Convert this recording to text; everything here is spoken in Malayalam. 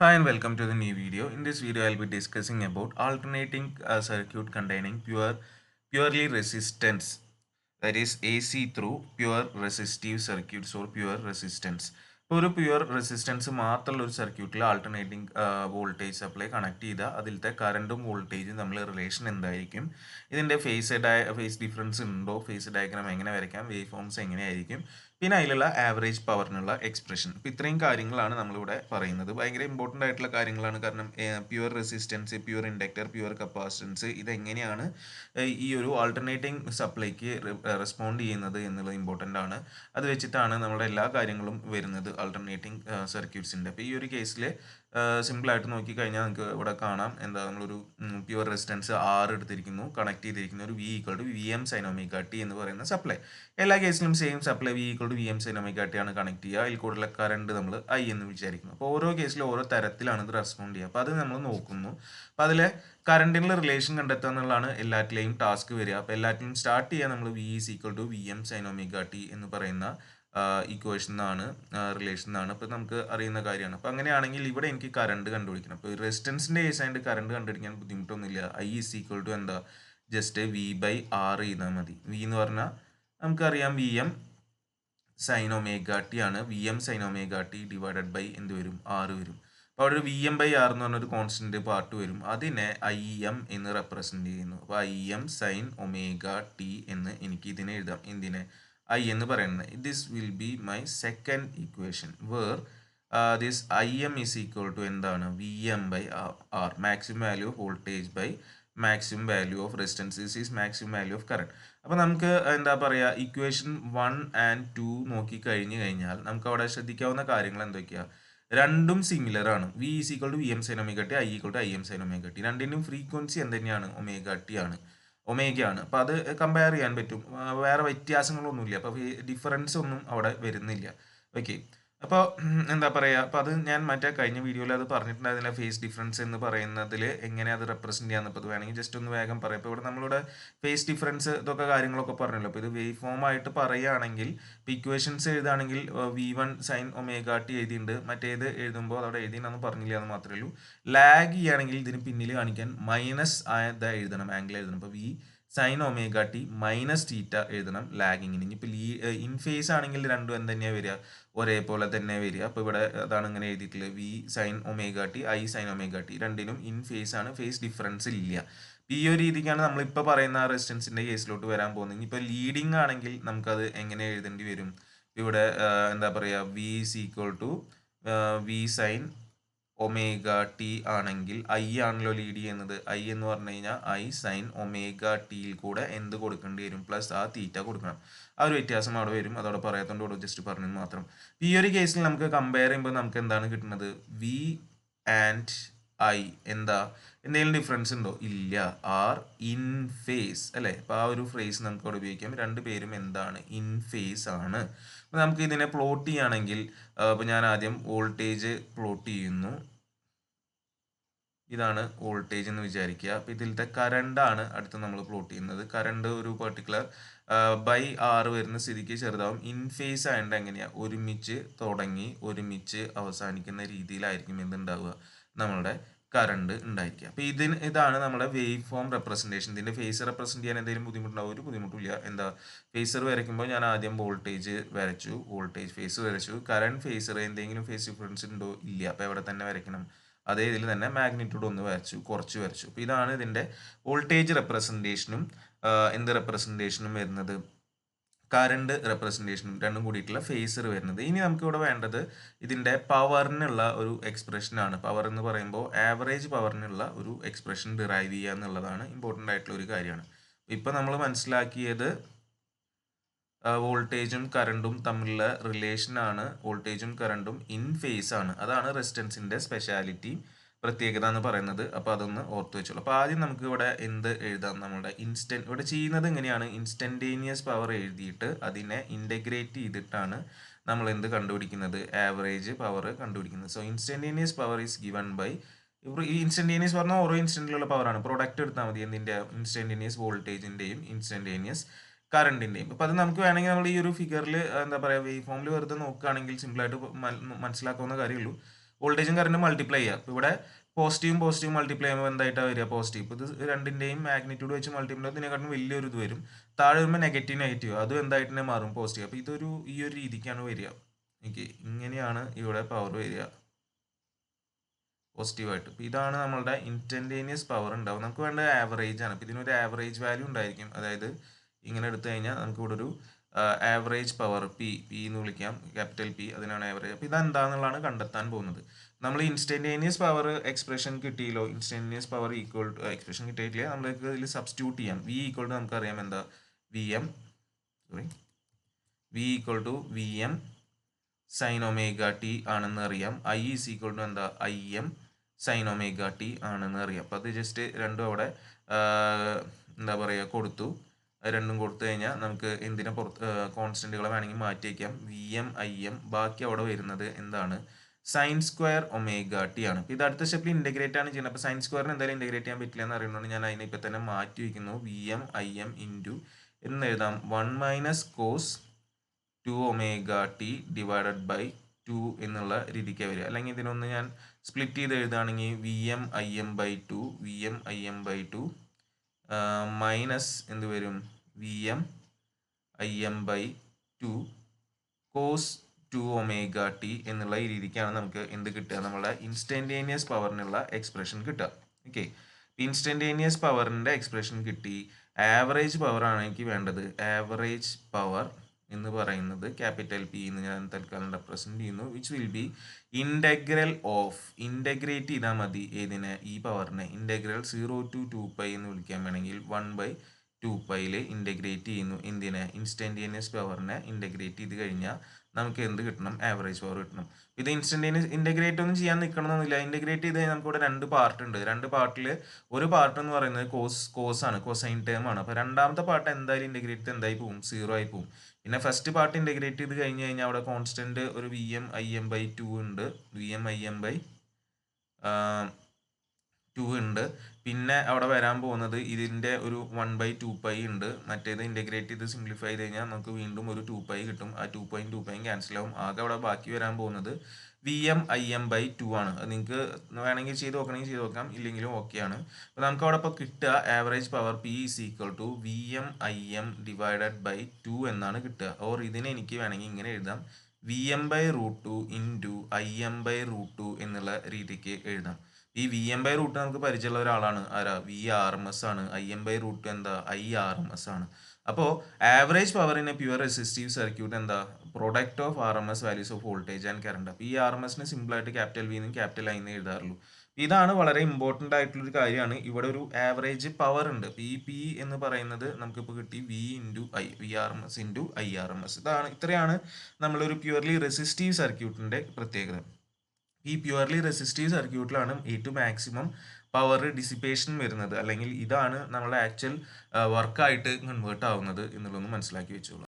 Hi and welcome to the new video. In this video, I'll be discussing about alternating a circuit containing purely resistance, that is AC through pure resistive circuits or pure resistance. ഇപ്പോൾ ഒരു പ്യുവർ റെസിസ്റ്റൻസ് മാത്രമുള്ള ഒരു സർക്യൂട്ടിൽ ആൾട്ടർനേറ്റിംഗ് വോൾട്ടേജ് സപ്ലൈ കണക്ട് ചെയ്താൽ അതിലത്തെ കറണ്ടും വോൾട്ടേജും തമ്മിൽ റിലേഷൻ എന്തായിരിക്കും, ഇതിൻ്റെ ഫേസ് ഡിഫറൻസ് ഉണ്ടോ, ഫേസ് ഡയഗ്രാം എങ്ങനെ വരയ്ക്കാം, വേവ് ഫോംസ് എങ്ങനെയായിരിക്കും, പിന്നെ അതിലുള്ള ആവറേജ് പവറിനുള്ള എക്സ്പ്രഷൻ. ഇപ്പോൾ ഇത്രയും കാര്യങ്ങളാണ് നമ്മളിവിടെ പറയുന്നത്. ഭയങ്കര ഇമ്പോർട്ടൻ്റ് ആയിട്ടുള്ള കാര്യങ്ങളാണ്. കാരണം pure resistance, pure inductor, pure capacitance ഇതെങ്ങനെയാണ് ഈ ഒരു ആൾട്ടർനേറ്റിംഗ് സപ്ലൈക്ക് റെസ്പോണ്ട് ചെയ്യുന്നത് എന്നുള്ളത് ഇമ്പോർട്ടൻ്റ് ആണ്. അത് വെച്ചിട്ടാണ് നമ്മുടെ എല്ലാ കാര്യങ്ങളും വരുന്നത് ആൾട്ടർനേറ്റിംഗ് സർക്യൂട്ട്സിൻ്റെ. അപ്പോൾ ഈ ഒരു കേസിൽ സിമ്പിളായിട്ട് നോക്കിക്കഴിഞ്ഞാൽ നമുക്ക് ഇവിടെ കാണാം, എന്താ നമ്മളൊരു പ്യുവർ റെസിസ്റ്റൻസ് R എടുത്തിരിക്കുന്നു, കണക്ട് ചെയ്തിരിക്കുന്ന ഒരു V m sin omega t എന്ന് പറയുന്ന സപ്ലൈ. എല്ലാ കേസിലും same supply V m sin omega t ആണ് കണക്ട് ചെയ്യുക. അതിൽ കൂടുതൽ കറണ്ട് നമ്മൾ I എന്ന് വിചാരിക്കുന്നു. അപ്പോൾ ഓരോ കേസിലും ഓരോ തരത്തിലാണ് ഇത് റെസ്പോണ്ട് ചെയ്യുക. അപ്പോൾ അത് നമ്മൾ നോക്കുന്നു. അപ്പോൾ അതിലെ കറണ്ടിനുള്ള റിലേഷൻ കണ്ടെത്തുക എന്നുള്ളതാണ് എല്ലാറ്റിലെയും ടാസ്ക് വരിക. അപ്പോൾ എല്ലാറ്റിലും സ്റ്റാർട്ട് ചെയ്യാൻ നമ്മൾ V m sin omega t എന്ന് പറയുന്ന ഇക്വേഷൻ എന്നാണ്, റിലേഷൻ എന്നാണ്. അപ്പോൾ നമുക്ക് അറിയുന്ന കാര്യമാണ്. അപ്പോൾ അങ്ങനെയാണെങ്കിൽ ഇവിടെ എനിക്ക് കറണ്ട് കണ്ടുപിടിക്കണം. അപ്പോൾ റെസിസ്റ്റൻസിൻ്റെ കേസ് ആയിട്ട് കറണ്ട് കണ്ടുപിടിക്കാൻ ബുദ്ധിമുട്ടൊന്നുമില്ല. I എന്താ, ജസ്റ്റ് V/R ചെയ്താൽ മതി. V എന്ന് പറഞ്ഞാൽ നമുക്കറിയാം M സൈൻ ഒമേഗ ടി ആണ്. M sine omega t divided by എന്ത് വരും, R വരും. അപ്പോൾ അവിടെ ഒരു M/R എന്ന് പറഞ്ഞൊരു കോൺസ്റ്റന്റ് പാർട്ട് വരും. അതിനെ M എന്ന് റെപ്രസെൻറ്റ് ചെയ്യുന്നു. അപ്പോൾ M സൈൻ ഒമേഗ ടി എന്ന് എനിക്ക് ഇതിനെ എഴുതാം. എന്തിനെ, I എന്ന് പറയുന്നത്. This will be my second equation where this M is equal to എന്താണ്, M/R, maximum value of voltage by maximum value of resistance is maximum value of current. അപ്പോൾ നമുക്ക് എന്താ പറയുക, ഇക്വേഷൻ 1 and 2 നോക്കി കഴിഞ്ഞാൽ നമുക്ക് അവിടെ ശ്രദ്ധിക്കാവുന്ന കാര്യങ്ങൾ എന്തൊക്കെയാണ്? രണ്ടും സിമിലർ ആണ്. V M sin omega t, I M sin omega t. രണ്ടിൻ്റെയും ഫ്രീക്വൻസി എന്ത് തന്നെയാണ്, ഒമേഗയാണ്. അപ്പോൾ അത് കമ്പയർ ചെയ്യാൻ പറ്റും. വേറെ വ്യത്യാസങ്ങളൊന്നുമില്ല. അപ്പോൾ ഡിഫറൻസ് ഒന്നും അവിടെ വരുന്നില്ല. ഓക്കെ. അപ്പോൾ എന്താ പറയുക, അപ്പോൾ അത് ഞാൻ മറ്റേ കഴിഞ്ഞ വീഡിയോയിൽ അത് പറഞ്ഞിട്ടുണ്ടായിരുന്നില്ല. ഫേസ് ഡിഫറൻസ് എന്ന് പറയുന്നതിൽ എങ്ങനെ അത് റെപ്രസെൻറ്റ് ചെയ്യാന്ന്. ഇപ്പോൾ ഇത് വേണമെങ്കിൽ ജസ്റ്റ് ഒന്ന് വേഗം പറയാം. ഇപ്പോൾ ഇവിടെ നമ്മളിവിടെ ഫേസ് ഡിഫറൻസ് ഇതൊക്കെ കാര്യങ്ങളൊക്കെ പറഞ്ഞല്ലോ. അപ്പോൾ ഇത് വേവ് ഫോം ആയിട്ട് പറയുകയാണെങ്കിൽ, ഇപ്പോൾ ഇക്വേഷൻസ് എഴുതുകയാണെങ്കിൽ V1 സൈൻ ഒമേഗ ടി എഴുതിയിട്ടുണ്ട്. മറ്റേത് എഴുതുമ്പോൾ അതവിടെ എഴുതിയെന്ന് പറഞ്ഞില്ല എന്ന് മാത്രമേ ഉള്ളൂ. ലാഗ് ചെയ്യുകയാണെങ്കിൽ ഇതിന് പിന്നിൽ കാണിക്കാൻ മൈനസ് ആയത് എഴുതണം, ആംഗിൾ എഴുതണം. അപ്പോൾ V sign omega T minus theta എഴുതണം ലാഗിങ്ങിന്. ഇനിയിപ്പോൾ ഇൻ ഫേസ് ആണെങ്കിൽ രണ്ടും എന്ത് തന്നെയാണ് വരിക, ഒരേപോലെ തന്നെ വരിക. അപ്പോൾ ഇവിടെ അതാണ് ഇങ്ങനെ എഴുതിയിട്ടുള്ളത്. V sign omega T, I sign omega T രണ്ടിനും ഇൻ ഫേസ് ആണ്, ഫേസ് ഡിഫറൻസ് ഇല്ല. ഈ ഒരു രീതിക്കാണ് നമ്മളിപ്പോൾ പറയുന്ന റെസിസ്റ്റൻസിൻ്റെ കേസിലോട്ട് വരാൻ പോകുന്നത്. ഇനിയിപ്പോൾ ലീഡിങ് ആണെങ്കിൽ നമുക്കത് എങ്ങനെ എഴുതേണ്ടി വരും? ഇവിടെ എന്താ പറയുക, V സൈൻ ഒമേഗ ടി ആണെങ്കിൽ I ആണല്ലോ ലീഡ് ചെയ്യുന്നത്. I എന്ന് പറഞ്ഞു കഴിഞ്ഞാൽ I സൈൻ ഒമേഗ ടിയിൽ കൂടെ എന്ത് കൊടുക്കേണ്ടി വരും, പ്ലസ് ആ തീറ്റ കൊടുക്കണം. ആ ഒരു വ്യത്യാസം അവിടെ വരും. അതവിടെ പറയാത്തതുകൊണ്ട് ഇവിടെ ജസ്റ്റ് പറഞ്ഞത് മാത്രം. ഈ ഒരു കേസിൽ നമുക്ക് കമ്പയർ ചെയ്യുമ്പോൾ നമുക്ക് എന്താണ് കിട്ടുന്നത്, V ആൻഡ് I എന്താ, എന്തെങ്കിലും ഡിഫറൻസ് ഉണ്ടോ? ഇല്ല. ആർ ഇൻ ഫേസ് അല്ലേ. അപ്പോൾ ആ ഒരു ഫ്രേസ് നമുക്ക് അവിടെ ഉപയോഗിക്കാം. രണ്ടുപേരും എന്താണ്, ഇൻ ഫേസ് ആണ്. അപ്പോൾ നമുക്ക് ഇതിനെ പ്ലോട്ട് ചെയ്യുകയാണെങ്കിൽ, അപ്പോൾ ഞാൻ ആദ്യം വോൾട്ടേജ് പ്ലോട്ട് ചെയ്യുന്നു. ഇതാണ് വോൾട്ടേജ് എന്ന് വിചാരിക്കുക. അപ്പോൾ ഇതിലത്തെ കറണ്ടാണ് അടുത്ത് നമ്മൾ പ്ലോട്ട് ചെയ്യുന്നത്. കറണ്ട് ഒരു പെർട്ടിക്കുലർ R വരുന്ന സ്ഥിതിക്ക് ചെറുതാവും. ഇൻ ഫേസ് ആയതുകൊണ്ട് എങ്ങനെയാണ്, ഒരുമിച്ച് തുടങ്ങി ഒരുമിച്ച് അവസാനിക്കുന്ന രീതിയിലായിരിക്കും എന്തുണ്ടാവുക, നമ്മളുടെ കറണ്ട് ഉണ്ടായിരിക്കുക. അപ്പോൾ ഇതാണ് നമ്മുടെ വേവ് ഫോം റെപ്രസെൻറ്റേഷൻ. ഇതിൻ്റെ ഫേസ് റെപ്രസെൻറ്റ് ചെയ്യാൻ എന്തെങ്കിലും ബുദ്ധിമുട്ടുണ്ടാവും? ഒരു ബുദ്ധിമുട്ടില്ല. എന്താ, ഫേസർ വരയ്ക്കുമ്പോൾ ഞാൻ ആദ്യം വോൾട്ടേജ് വരച്ചു, വോൾട്ടേജ് ഫേസ് വരച്ചു. കറണ്ട് ഫേസർ എന്തെങ്കിലും ഫേസ് ഡിഫറൻസ് ഉണ്ടോ? ഇല്ല. അപ്പോൾ എവിടെ തന്നെ വരയ്ക്കണം, അതേ ഇതിൽ തന്നെ മാഗ്നിറ്റ്യൂഡ് ഒന്ന് വരച്ചു, കുറച്ച് വരച്ചു. അപ്പോൾ ഇതാണ് ഇതിൻ്റെ വോൾട്ടേജ് റെപ്രസെൻറ്റേഷനും എന്ത് റെപ്രസെൻറ്റേഷനും വരുന്നത്, കറണ്ട് റെപ്രസെൻറ്റേഷനും രണ്ടും കൂടിയിട്ടുള്ള ഫേസർ വരുന്നത്. ഇനി നമുക്കിവിടെ വേണ്ടത് ഇതിൻ്റെ പവറിനുള്ള ഒരു എക്സ്പ്രഷനാണ്. പവർ എന്ന് പറയുമ്പോൾ ആവറേജ് പവറിനുള്ള ഒരു എക്സ്പ്രഷൻ ഡിറൈവ് ചെയ്യുക എന്നുള്ളതാണ് ഇമ്പോർട്ടൻ്റ് ആയിട്ടുള്ള ഒരു കാര്യമാണ്. ഇപ്പോൾ നമ്മൾ മനസ്സിലാക്കിയത് വോൾട്ടേജും കറണ്ടും തമ്മിലുള്ള റിലേഷനാണ്. വോൾട്ടേജും കറണ്ടും ഇൻ ഫേസ് ആണ്. അതാണ് റെസിസ്റ്റൻസിൻ്റെ സ്പെഷ്യാലിറ്റി, പ്രത്യേകത എന്ന് പറയുന്നത്. അപ്പോൾ അതൊന്ന് ഓർത്ത് വെച്ചോളൂ. അപ്പോൾ ആദ്യം നമുക്ക് ഇവിടെ എന്ത് എഴുതാം, നമ്മുടെ ഇവിടെ ചെയ്യുന്നത് എങ്ങനെയാണ്, ഇൻസ്റ്റൻറ്റേനിയസ് പവർ എഴുതിയിട്ട് അതിനെ ഇൻ്റഗ്രേറ്റ് ചെയ്തിട്ടാണ് നമ്മൾ എന്ത് കണ്ടുപിടിക്കുന്നത്, ആവറേജ് പവർ കണ്ടുപിടിക്കുന്നത്. So instantaneous power is given by, ഈ ഇൻസ്റ്റൻറ്റേനിയസ് പറഞ്ഞാൽ ഓരോ ഇൻസ്റ്റൻറ്റിലുള്ള പവറാണ്. പ്രൊഡക്റ്റ് എടുത്താൽ മതി, എന്തിൻ്റെ, ഇൻസ്റ്റൻറ്റേനിയസ് വോൾട്ടേജിൻ്റെയും ഇൻസ്റ്റൻറ്റേനിയസ് കറണ്ടിൻ്റെയും. അപ്പോൾ അത് നമുക്ക് വേണമെങ്കിൽ നമ്മൾ ഈ ഒരു ഫിഗറിൽ എന്താ പറയുക, വേവ് ഫോമിൽ വെറുതെ നോക്കുകയാണെങ്കിൽ സിമ്പിളായിട്ട് മനസ്സിലാക്കാവുന്ന കാര്യമുള്ളൂ. വോൾട്ടേജും കറണ്ട് മൾട്ടിപ്ലൈ ചെയ്യുക. ഇപ്പോൾ ഇവിടെ പോസിറ്റീവ് മൾട്ടിപ്ലൈ ചെയ്യുമ്പോൾ എന്തായിട്ടാണ് വരിക? പോസിറ്റീവ്. ഇപ്പോൾ ഇത് രണ്ടിൻ്റെയും മാഗ്നിറ്റ്യൂഡ് വെച്ച് മൾട്ടിപ്ലൈ ഇതിനെക്കാട്ടും വലിയൊരു ഇത് വരും. താഴെ വരുമ്പോൾ നെഗറ്റീവ് അതും എന്തായിട്ട് തന്നെ മാറും? പോസിറ്റീവ്. അപ്പോൾ ഇതൊരു ഈ ഒരു രീതിക്കാണ് വരിക. ഓക്കെ, ഇങ്ങനെയാണ് ഇവിടെ പവർ വരിക പോസിറ്റീവായിട്ട്. അപ്പോൾ ഇതാണ് നമ്മളുടെ ഇൻസ്റ്റൻറ്റേനിയസ് പവർ ഉണ്ടാവും. നമുക്ക് വേണ്ട ആവറേജ് ആണ്. അപ്പോൾ ഇതിനൊരു ആവറേജ് വാല്യൂ ഉണ്ടായിരിക്കും. അതായത് ഇങ്ങനെ എടുത്തു കഴിഞ്ഞാൽ നമുക്ക് ഇവിടെ ഒരു ആവറേജ് പവർ പി എന്ന് വിളിക്കാം, ക്യാപിറ്റൽ പി, അതിനാണ് ആവറേജ്. അപ്പോൾ ഇതെന്താണെന്നുള്ളതാണ് കണ്ടെത്താൻ പോകുന്നത്. നമ്മൾ ഇൻസ്റ്റൻറ്റേനിയസ് പവർ എക്സ്പ്രഷൻ കിട്ടിയല്ലോ, instantaneous power equal to expression കിട്ടിയിട്ടില്ല, നമ്മൾക്ക് ഇതിൽ സബ്സ്റ്റിറ്റ്യൂട്ട് ചെയ്യാം. വി ഈക്വൽ ടു നമുക്കറിയാം എന്താ? V equal to v m sine omega t ആണെന്ന് അറിയാം. ഐ ഈസ് ഈക്വൽ ടു എന്താ? I m sine omega t ആണെന്ന് അറിയാം. അപ്പോൾ അത് ജസ്റ്റ് രണ്ടും അവിടെ എന്താ പറയുക കൊടുത്തു. രണ്ടും കൊടുത്തു കഴിഞ്ഞാൽ നമുക്ക് എന്തിനെ കോൺസ്റ്റൻറ്റുകളെ വേണമെങ്കിൽ മാറ്റി വയ്ക്കാം. വി എം ഐ എം, ബാക്കി അവിടെ വരുന്നത് എന്താണ്? സൈൻ സ്ക്വയർ ഒമേഗ ടി ആണ്. അപ്പോൾ ഇത് അടുത്ത സ്റ്റെപ്പിൽ ഇൻറ്റഗ്രേറ്റ് ആണ് ചെയ്യുന്നത്. അപ്പോൾ സൈൻ സ്ക്വയറിന് എന്തായാലും ഇൻറ്റഗ്രേറ്റ് ചെയ്യാൻ പറ്റില്ല എന്ന് അറിയുന്നതുകൊണ്ട് ഞാൻ അതിനെ ഇപ്പോൾ തന്നെ മാറ്റി വയ്ക്കുന്നു. V m i m into എന്ന് എഴുതാം 1 - cos 2 omega t divided by 2 എന്നുള്ള രീതിക്ക് വരിക. അല്ലെങ്കിൽ ഇതിനൊന്ന് ഞാൻ സ്പ്ലിറ്റ് ചെയ്ത് എഴുതുകയാണെങ്കിൽ v m i M by 2 minus എന്ത് വരും? V m i M by 2 cos 2 omega t എന്നുള്ള ഈ രീതിക്കാണ് നമുക്ക് എന്ത് കിട്ടുക? നമ്മളെ ഇൻസ്റ്റൻറ്റേനിയസ് പവറിനുള്ള എക്സ്പ്രഷൻ കിട്ടുക. ഓക്കെ, ഇൻസ്റ്റൻറ്റേനിയസ് പവറിൻ്റെ എക്സ്പ്രഷൻ കിട്ടി. ആവറേജ് പവർ ആണ് എനിക്ക് വേണ്ടത്. ആവറേജ് പവർ എന്ന് പറയുന്നത് ക്യാപിറ്റൽ പി എന്ന് ഞാൻ തൽക്കാലം റെപ്രസെൻറ്റ് ചെയ്യുന്നു. Which will be integral of, integrate ചെയ്താൽ മതി ഏതിനെ? ഈ പവറിനെ. ഇൻ്റഗ്രൽ 0 to 2π എന്ന് വിളിക്കാൻ വേണമെങ്കിൽ 1/2πയിൽ ഇൻ്റഗ്രേറ്റ് ചെയ്യുന്നു. എന്തിനെ? ഇൻസ്റ്റൻറ്റേനിയസ് പവറിനെ ഇൻ്റഗ്രേറ്റ് ചെയ്ത് കഴിഞ്ഞാൽ നമുക്ക് എന്ത് കിട്ടണം? ആവറേജ് പവർ കിട്ടണം. ഇത് ഇൻസ്റ്റൻറ്റേനിയസ് ഇൻ്റഗ്രേറ്റ് ഒന്നും ചെയ്യാൻ നിൽക്കണമെന്നില്ല. ഇൻ്റഗ്രേറ്റ് ചെയ്ത് കഴിഞ്ഞാൽ നമുക്ക് ഇവിടെ 2 പാർട്ട് ഉണ്ട്. 2 പാർട്ടിൽ ഒരു പാർട്ട് എന്ന് പറയുന്നത് കോസാണ്, കൊസൈൻ ടേം ആണ്. അപ്പോൾ രണ്ടാമത്തെ പാർട്ട് എന്തായാലും ഇൻ്റഗ്രേറ്റ് എന്തായി പോകും? 0 ആയി പോകും. പിന്നെ ഫസ്റ്റ് പാർട്ട് ഇൻ്റഗ്രേറ്റ് ചെയ്ത് കഴിഞ്ഞ് കഴിഞ്ഞാൽ അവിടെ കോൺസ്റ്റൻറ്റ് ഒരു v m i M by 2 ഉണ്ട്. V m i M by 2 ഉണ്ട്. പിന്നെ അവിടെ വരാൻ പോകുന്നത് ഇതിൻ്റെ ഒരു 1/2π ഉണ്ട്. മറ്റേത് ഇൻ്റഗ്രേറ്റ് ചെയ്ത് സിംപ്ലിഫൈ ചെയ്ത് കഴിഞ്ഞാൽ നമുക്ക് വീണ്ടും ഒരു 2π കിട്ടും. ആ 2πയും ക്യാൻസൽ ആവും. ആകെ അവിടെ ബാക്കി വരാൻ പോകുന്നത് v m i M by 2 ആണ്. അത് നിങ്ങൾക്ക് വേണമെങ്കിൽ ചെയ്ത് നോക്കണമെങ്കിൽ ചെയ്ത് നോക്കാം, ഇല്ലെങ്കിലും ഓക്കെയാണ്. അപ്പോൾ നമുക്ക് അവിടെ ഇപ്പോൾ കിട്ടുക average power p is equal to v m i m divided by 2 എന്നാണ് കിട്ടുക. ഓർ ഇതിനെ എനിക്ക് വേണമെങ്കിൽ ഇങ്ങനെ എഴുതാം, v m by √2 into i M by √2 എന്നുള്ള രീതിക്ക് എഴുതാം. ഈ വി എം ബൈ √2 നമുക്ക് പരിചയമുള്ള ഒരാളാണ്. ആരാ? വി ആർ എം എസ് ആണ്. ഐ എം ബൈ √2 എന്താ? ഐ ആർ എം എസ് ആണ്. അപ്പോൾ average power in a pure resistive circuit എന്താ? Product of R M S values of voltage and current. അപ്പോൾ ഈ ആർ എം എസിന് സിമ്പിളായിട്ട് ക്യാപിറ്റൽ വി എന്നും ക്യാപിറ്റൽ ഐ എന്ന് എഴുതാറുള്ളൂ. ഇതാണ് വളരെ ഇമ്പോർട്ടൻ്റ് ആയിട്ടുള്ളൊരു കാര്യമാണ്. ഇവിടെ ഒരു ആവറേജ് പവർ ഉണ്ട്. പി എന്ന് പറയുന്നത് നമുക്കിപ്പോൾ കിട്ടി v into i, v R M s into i R M s. ഇത്രയാണ് നമ്മളൊരു പ്യുവർലി റെസിസ്റ്റീവ് സർക്യൂട്ടിൻ്റെ പ്രത്യേകത. ഈ പ്യുവർലി റെസിസ്റ്റീവ് സർക്യൂട്ടിലാണ് ഏറ്റവും മാക്സിമം പവർ ഡിസിപ്പേഷൻ വരുന്നത്, അല്ലെങ്കിൽ ഇതാണ് നമ്മളെ ആക്ച്വൽ വർക്കായിട്ട് കൺവേർട്ട് ആവുന്നത് എന്നുള്ളതൊന്ന് മനസ്സിലാക്കി വെച്ചോളൂ.